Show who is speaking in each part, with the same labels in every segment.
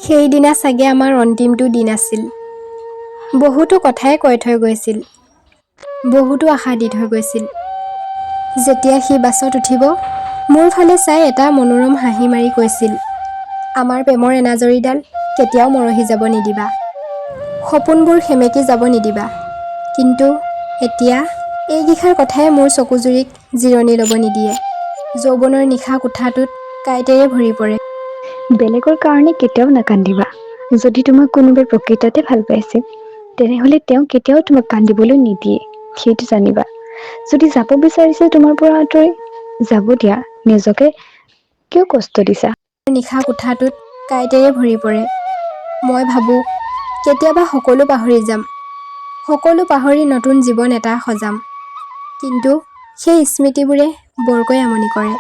Speaker 1: সেইদিনা চাগে আমাৰ অন্তিমটো দিন আছিল। বহুতো কথাই কৈ থৈ গৈছিল, বহুতো আশা দি থৈ গৈছিল। যেতিয়া সি বাছত উঠিব, মোৰ ফালে চাই এটা মনোৰম হাঁহি মাৰি কৈছিল, আমাৰ প্ৰেমৰ এনাজৰীডাল কেতিয়াও মৰহি যাব নিদিবা, সপোনবোৰ সেমেকি যাব নিদিবা। কিন্তু এতিয়া এইকেইষাৰ কথাই মোৰ চকুজুৰিক জিৰণি ল'ব নিদিয়ে। যৌৱনৰ নিশা কোঠাটোত কাঁইটেৰে ভৰি পৰে।
Speaker 2: বেলেগৰ কাৰণে কেতিয়াও নাকান্দিবা। যদি তোমাক কোনোবাই প্ৰকৃততে ভাল পাইছে, তেনেহলে তেওঁ কেতিয়াও তোমাক কান্দিবলৈ নিদিয়ে, সেইটো জানিবা। যদি যাব বিচাৰিছে তোমাৰ পৰা আঁতৰি, যাব দিয়া। নিজকে কিয় কষ্ট দিছা?
Speaker 1: নিশা কোঠাটোত কাঁইটেৰে ভৰি পৰে। মই ভাবোঁ, কেতিয়াবা সকলো পাহৰি যাম, সকলো পাহৰি নতুন জীৱন এটা সজাম। কিন্তু সেই স্মৃতিবোৰে বৰকৈ আমনি কৰে।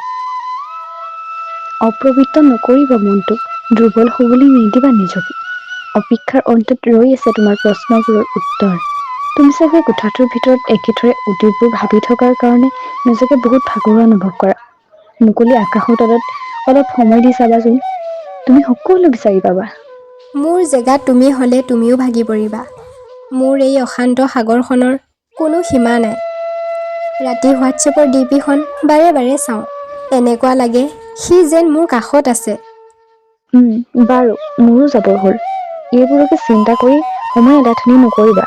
Speaker 2: অপবিত্ৰ নকৰিবা মনটোক, দুৰ্বল হ'বলৈ নিদিবা নিজকে। অপেক্ষাৰ অন্তত ৰৈ আছে তোমাৰ প্ৰশ্নবোৰৰ উত্তৰ। তুমি চাগে কোঠাটোৰ ভিতৰত একেথৰে অতীতবোৰ ভাবি থকাৰ কাৰণে নিজকে বহুত ভাগৰুৱা অনুভৱ কৰা। মুকলি আকাশৰ তলত অলপ সময় দি চাবাচোন, তুমি সকলো বিচাৰি পাবা।
Speaker 1: মোৰ জেগাত তুমি হ'লে তুমিও ভাগি পৰিবা। মোৰ এই অশান্ত সাগৰখনৰ কোনো সীমা নাই। ৰাতি হোৱাটছএপৰ ডিপিখন বাৰে বাৰে চাওঁ। এনেকুৱা লাগে সি যেন মোৰ কাষত আছে।
Speaker 2: বাৰু, মোৰো যাবৰ হ'ল। এইবোৰকে চিন্তা কৰি সময় এদাথনি নকৰিবা।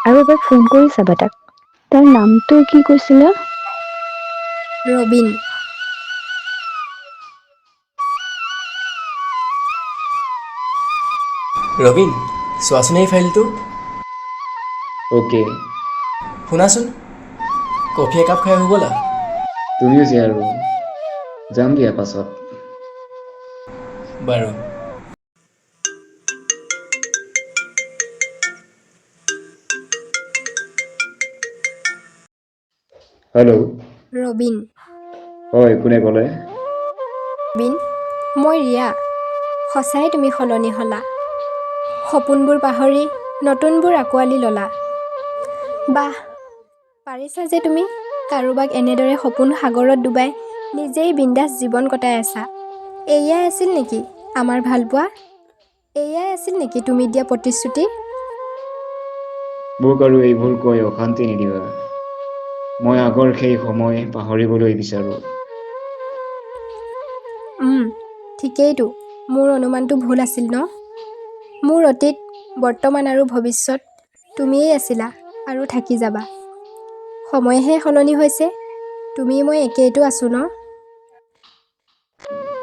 Speaker 2: আৰু এবাৰ ফোন কৰি চাবা তাক। তাৰ নামটো কি কৈছিলা?
Speaker 1: ৰবিন।
Speaker 3: ৰবিন, চোৱাচোন এই ফাইলটো।
Speaker 4: অ'কে।
Speaker 3: শুনাচোন, কফি একাপ খাই আহোঁ ব'লা।
Speaker 4: তুমিও যে আৰু যাম দিয়া পাছত।
Speaker 3: বাৰু।
Speaker 4: হেল্ল'।
Speaker 1: ৰবিন।
Speaker 4: হয়, কোনে ক'লে?
Speaker 1: ৰবিন, মই ৰিয়া। সঁচাই তুমি সলনি হ'লা। সপোনবোৰ পাহৰি নতুনবোৰ আঁকোৱালি ল'লা। বাহ, পাৰিছা যে তুমি। কাৰোবাক এনেদৰে সপোন সাগৰত ডুবাই নিজেই বিন্দাছ জীৱন কটাই আছা। এয়াই আছিল নেকি আমাৰ ভালপোৱা? এয়াই আছিল নেকি তুমি দিয়া প্ৰতিশ্ৰুতি?
Speaker 4: মোক আৰু এইবোৰ কৈ অশান্তি নিদিবা। মই আগৰ সেই সময় পাহৰিবলৈ বিচাৰোঁ।
Speaker 1: ঠিকেইতো, মোৰ অনুমানটো ভুল আছিল ন? মোৰ অতীত, বৰ্তমান আৰু ভৱিষ্যত তুমিয়েই আছিলা আৰু থাকি যাবা। সময়হে সলনি হৈছে, তুমি মই একেইটো আছোঁ ন?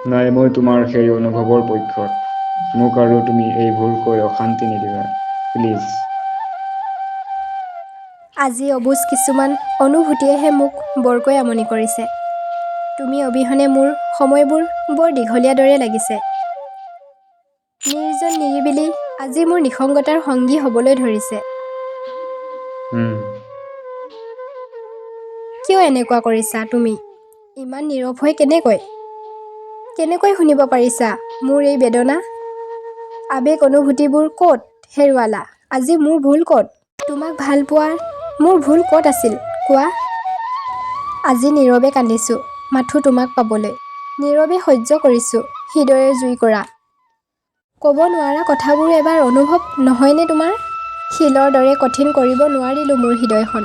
Speaker 4: নাই, মই তোমাৰ সেই অনুভৱৰ পক্ষত। মোক আৰু তুমি এইবোৰ কৈ অশান্তি নিদিবা, প্লিজ।
Speaker 1: আজি অবুজ কিছুমান অনুভূতিয়েহে মোক বৰকৈ আমনি কৰিছে। তুমি অবিহনে মোৰ সময়বোৰ বৰ দীঘলীয়া দৰে লাগিছে। নিৰ্জন নিৰিবিলি আজি মোৰ নিসংগতাৰ সংগী হ'বলৈ ধৰিছে। কিয় এনেকুৱা কৰিছা তুমি? ইমান নীৰৱ হৈ কেনেকৈ শুনিব পাৰিছা মোৰ এই বেদনা? আবেগ অনুভূতিবোৰ ক'ত হেৰুৱালা? আজি মোৰ ভুল ক'ত? তোমাক ভাল পোৱাৰ মোৰ ভুল ক'ত আছিল কোৱা? আজি নীৰৱে কান্দিছোঁ মাথো তোমাক পাবলৈ। নীৰৱে সহ্য কৰিছোঁ হৃদয়ৰ জুই কৰা। ক'ব নোৱাৰা কথাবোৰ এবাৰ অনুভৱ নহয়নে তোমাৰ? শিলৰ দৰে কঠিন কৰিব নোৱাৰিলোঁ মোৰ হৃদয়খন।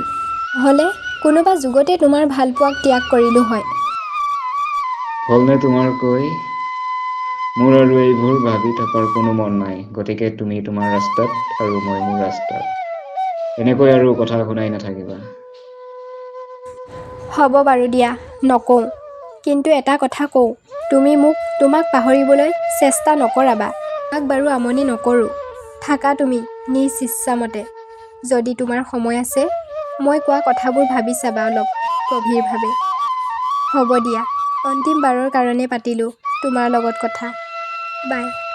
Speaker 1: নহ'লে কোনোবা যুগতে তোমাৰ ভালপোৱাক ত্যাগ কৰিলোঁ হয়।
Speaker 4: হ'লনে তোমাৰ কৈ? মোৰ আৰু এইবোৰ ভাবি থকাৰ কোনো মন নাই। গতিকে তুমি তোমাৰ ৰাস্তাত আৰু মই মোৰ ৰাস্তাত। এনেকৈ আৰু কথা শুনাই নাথাকিবা।
Speaker 1: হ'ব বাৰু দিয়া, নকওঁ। কিন্তু এটা কথা কওঁ, তুমি তোমাক পাহৰিবলৈ চেষ্টা নকৰাবা। তোমাক বাৰু আমনি নকৰোঁ। থাকা তুমি নিজ ইচ্ছামতে। যদি তোমাৰ সময় আছে, মই কোৱা কথাবোৰ ভাবি চাবা অলপ গভীৰভাৱে। হ'ব দিয়া, অন্তিমবাৰৰ কাৰণে পাতিলোঁ তোমাৰ লগত কথা। বাই।